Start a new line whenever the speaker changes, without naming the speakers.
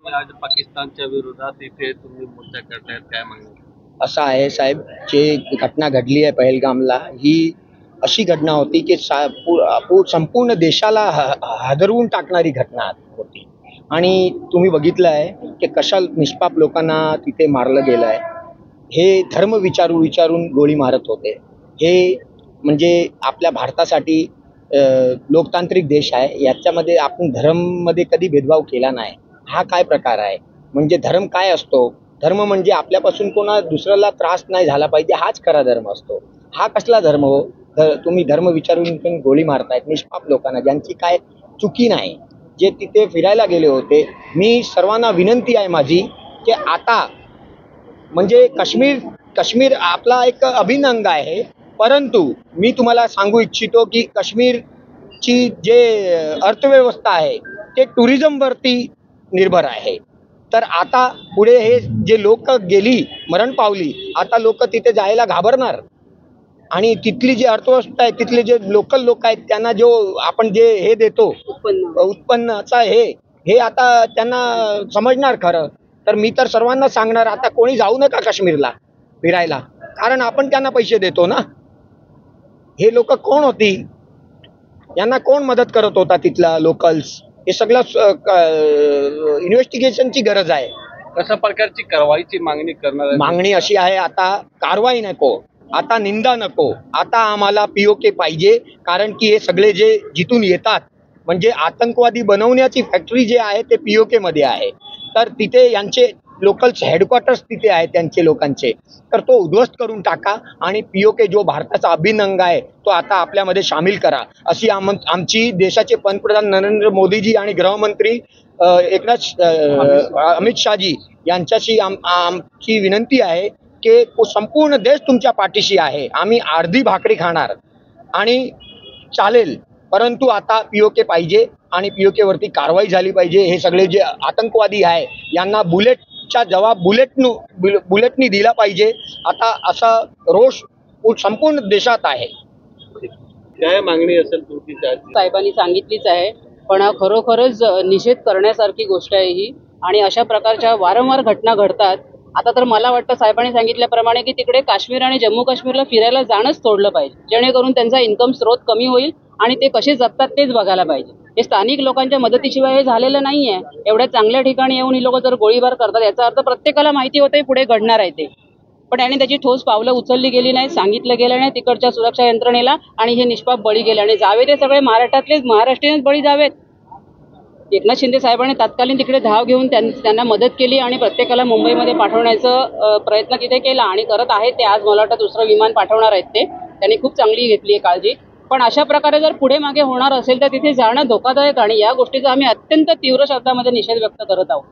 आज पाकिस्तानच्या विरोधात इथे तुम्ही मोर्चा करतायत, काय मागणी?
असं आहे साहेब, जे घटना घडली आहे पहलगामला, ही अशी घटना होती की संपूर्ण देशाला हादरवून टाकणारी घटना होती. आणि तुम्ही बघितलं आहे की कशा निष्पाप लोकांना तिथे मारलं गेलं आहे. हे धर्म विचारून गोळी मारत होते. हे म्हणजे आपल्या भारतासाठी लोकतांत्रिक देश आहे, याच्यामध्ये आपण धर्ममध्ये कधी भेदभाव केला नाही. हा काय प्रकार आहे? म्हणजे धर्म काय असतो? धर्म म्हणजे आपल्यापासून कोणा दुसऱ्याला त्रास नाही झाला पाहिजे, हाच खरा धर्म असतो. हा कसला धर्म हो? तुम्ही धर्म विचारून गोळी मारतायत निष्पाप लोकांना, ज्यांची काय चुकी नाही, जे तिथे फिरायला गेले होते. मी सर्वांना विनंती आहे माझी की आता म्हणजे काश्मीर आपला एक अभिन्न अंग आहे, परंतु मी तुम्हाला सांगू इच्छितो की काश्मीरची जे अर्थव्यवस्था आहे ते टुरिझमवरती निर्भर आहे. तर आता पुढे हे जे लोक मरण पावली, आता लोक तिथे जायला घाबरणार. आणि तिथली जी अर्थव्यवस्था आहे, तिथले जे लोकल लोक आहेत, त्यांना जो आपण जे हे देतो उत्पन्नाचा हे आता त्यांना समजणार खरं. तर मी तर सर्वांना सांगणार, आता कोणी जाऊ नका काश्मीरला फिरायला, कारण आपण त्यांना पैसे देतो ना. हे लोक कोण होती? यांना कोण मदत करत होता? तिथला लोकल्स. हे सगळं इन्व्हेस्टिगेशनची गरज आहे.
कशा प्रकारची कारवाईची मागणी करणार आहे?
मागणी अशी आहे, आता कारवाई नको, आता निंदा नको, आता आम्हाला पीओके पाहिजे. कारण की हे सगळे जे जिथून येतात, म्हणजे आतंकवादी बनवण्याची फॅक्टरी जे आहे ते पीओके मध्ये आहे. तर तिथे यांचे लोकल्स हेडक्वार्टर्स तिथे आहेत त्यांचे लोकांचे. तर तो उद्ध्वस्त करून टाका आणि पीओके जो भारताचा अभिन्न अंग आहे तो आता आपल्यामध्ये सामील करा, अशी आमची देशाचे पंतप्रधान नरेंद्र मोदीजी आणि गृहमंत्री अमित शहाजी यांच्याशी आमची विनंती आहे की संपूर्ण देश तुमच्या पाठीशी आहे. आम्ही अर्धी भाकरी खाणार आणि चालेल, परंतु आता पीओके पाहिजे आणि पीओके वरती कारवाई झाली पाहिजे. हे सगळे जे आतंकवादी आहे यांना बुलेटचा जवाब बुलेटनी दिला पाहिजे. आता असा रोष संपूर्ण देशात आहे.
काय मागणी असेल तुमची?
साहेबांनी सांगितलीच आहे, पण खरोखरच निषेध करण्यासारखी गोष्ट आहे ही. आणि अशा प्रकारच्या वारंवार घटना घडतात. आता तर मला वाटतं साहेबांनी सांगितल्याप्रमाणे की तिकडे काश्मीर आणि जम्मू काश्मीरला फिरायला जाणंच सोडलं पाहिजे, जेणेकरून त्यांचा इन्कम स्रोत कमी होईल आणि ते कसे जगतात तेच बघायला पाहिजे. हे स्थानिक लोकांच्या मदतीशिवाय हे झालेलं नाहीये. एवढ्या चांगल्या ठिकाणी येऊन ही लोक जर गोळीबार करतात, याचा अर्थ प्रत्येकाला माहिती होते पुढे घडणार आहे ते, पण याने त्याची ठोस पावलं उचलली गेली नाही, सांगितलं गेलं नाही तिकडच्या सुरक्षा यंत्रणेला, आणि हे निष्पाप बळी गेले. आणि जावे ते सगळे महाराष्ट्रीयनच बळी जावेत. एकनाथ शिंदे साहेबांनी तत्कालीन तिकडे धाव घेऊन त्यांना मदत केली आणि प्रत्येकाला मुंबईमध्ये पाठवण्याचा प्रयत्न तिथे केला आणि करत आहेत ते. आज मला वाटतं दुसरं विमान पाठवणार आहेत ते. त्यांनी खूप चांगली घेतली आहे काळजी. पण अशा प्रकारे जर पुढे मागे होणार असेल तर तिथे जाणं धोकादायक, आणि या गोष्टीचा आम्ही अत्यंत तीव्र शब्दामध्ये निषेध व्यक्त करत आहोत.